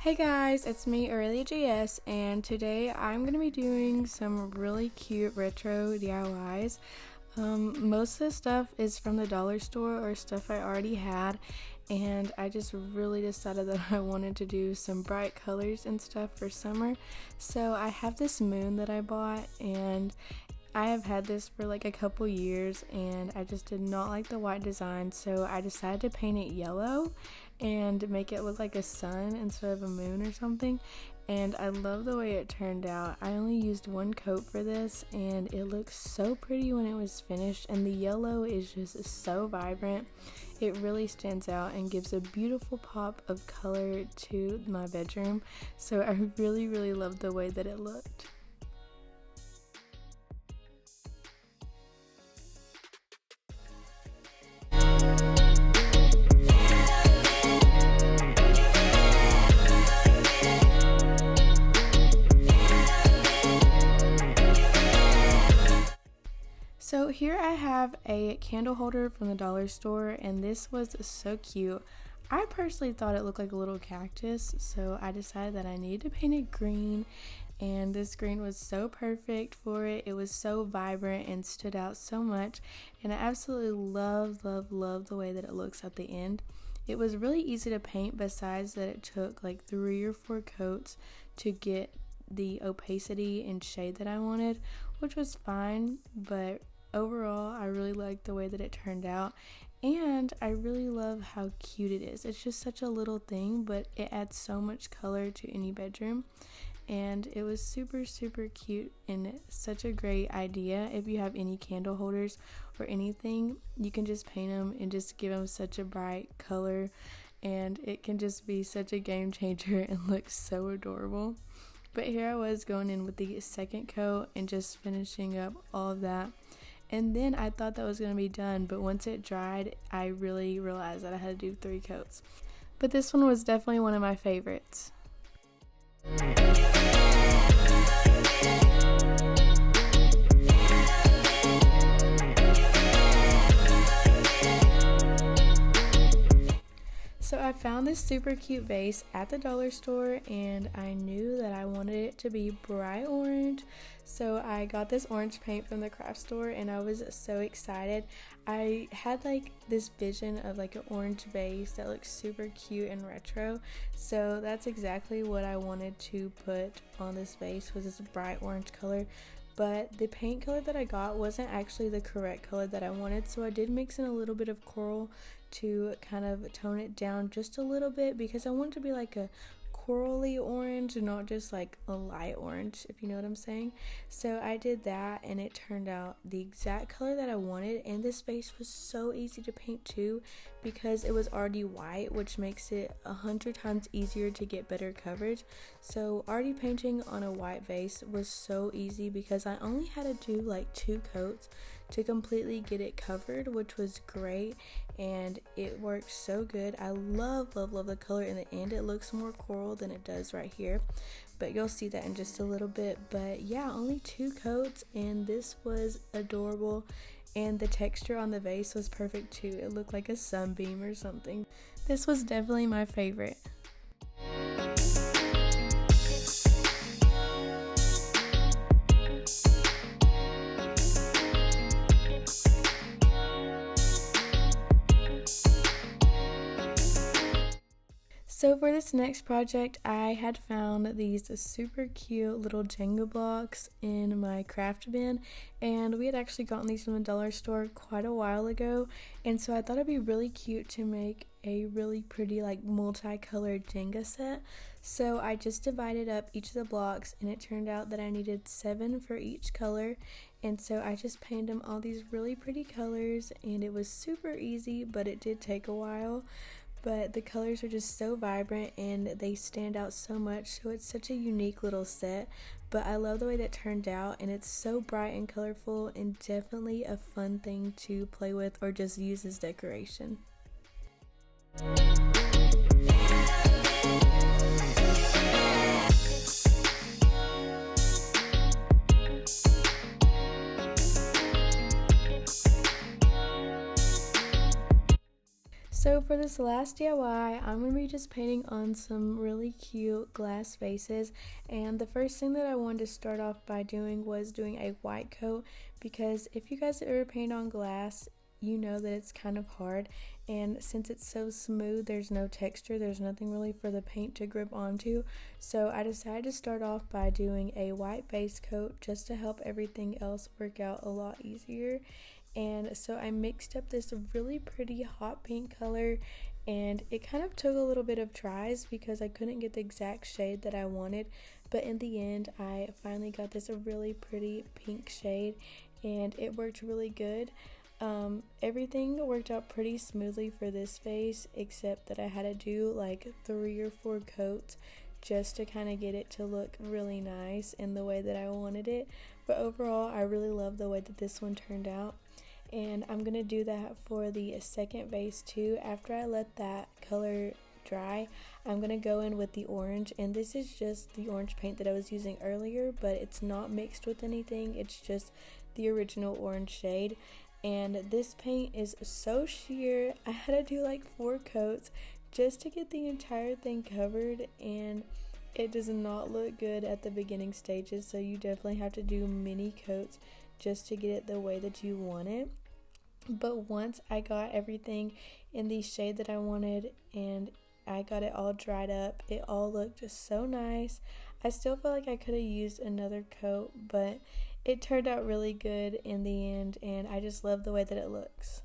Hey guys, it's me ArayliaJS, and today I'm going to be doing some really cute retro DIYs. Most of the stuff is from the dollar store or stuff I already had, and I just really decided that I wanted to do some bright colors and stuff for summer. So I have this moon that I bought, and I have had this for like a couple years and I just did not like the white design, so I decided to paint it yellow and make it look like a sun instead of a moon or something, and I love the way it turned out. I only used one coat for this and it looks so pretty when it was finished, and the yellow is just so vibrant. It really stands out and gives a beautiful pop of color to my bedroom, so I really loved the way that it looked. So here I have a candle holder from the dollar store, and this was so cute. I personally thought it looked like a little cactus, so I decided that I needed to paint it green, and this green was so perfect for it. It was so vibrant and stood out so much, and I absolutely love the way that it looks at the end. It was really easy to paint, besides that it took like 3 or 4 coats to get the opacity and shade that I wanted, which was fine, but overall I really like the way that it turned out, and I really love how cute it is. It's just such a little thing, but it adds so much color to any bedroom, and it was super cute and such a great idea. If you have any candle holders or anything, you can just paint them and just give them such a bright color, and it can just be such a game changer and look so adorable. But here I was going in with the second coat and just finishing up all of that. And then I thought that was going to be done, but once it dried, I really realized that I had to do 3 coats. But this one was definitely one of my favorites. So I found this super cute vase at the dollar store, and I knew that I wanted it to be bright orange, so I got this orange paint from the craft store, and I was so excited. I had like this vision of like an orange vase that looks super cute and retro, so that's exactly what I wanted to put on this vase, was this bright orange color. But the paint color that I got wasn't actually the correct color that I wanted, so I did mix in a little bit of coral to kind of tone it down just a little bit, because I want it to be like a corally orange, not just like a light orange, if you know what I'm saying. So I did that, and it turned out the exact color that I wanted, and this vase was so easy to paint too, because it was already white, which makes it 100 times easier to get better coverage. So already painting on a white vase was so easy, because I only had to do like 2 coats to completely get it covered, which was great, and it worked so good. I love the color in the end. It looks more coral than it does right here, but you'll see that in just a little bit. But yeah, only 2 coats, and this was adorable, and the texture on the vase was perfect too. It looked like a sunbeam or something. This was definitely my favorite. So for this next project, I had found these super cute little Jenga blocks in my craft bin, and we had actually gotten these from the dollar store quite a while ago, and so I thought it'd be really cute to make a really pretty like multicolored Jenga set. So I just divided up each of the blocks, and it turned out that I needed 7 for each color, and so I just painted them all these really pretty colors, and it was super easy, but it did take a while. But the colors are just so vibrant and they stand out so much, so it's such a unique little set. But I love the way that turned out, and it's so bright and colorful, and definitely a fun thing to play with or just use as decoration. So for this last DIY, I'm going to be just painting on some really cute glass vases, and the first thing that I wanted to start off by doing was doing a white coat, because if you guys ever paint on glass, you know that it's kind of hard, and since it's so smooth, there's no texture, there's nothing really for the paint to grip onto. So I decided to start off by doing a white base coat just to help everything else work out a lot easier. And so I mixed up this really pretty hot pink color, and it kind of took a little bit of tries because I couldn't get the exact shade that I wanted, but in the end I finally got this really pretty pink shade, and it worked really good. Everything worked out pretty smoothly for this vase, except that I had to do like 3 or 4 coats just to kind of get it to look really nice in the way that I wanted it. But overall, I really love the way that this one turned out, and I'm gonna do that for the second vase too. After I let that color dry, I'm gonna go in with the orange, and this is just the orange paint that I was using earlier, but it's not mixed with anything, it's just the original orange shade. And this paint is so sheer. I had to do like 4 coats just to get the entire thing covered, and it does not look good at the beginning stages, so you definitely have to do many coats just to get it the way that you want it. But once I got everything in the shade that I wanted and I got it all dried up, it all looked just so nice. I still feel like I could have used another coat, but it turned out really good in the end, and I just love the way that it looks.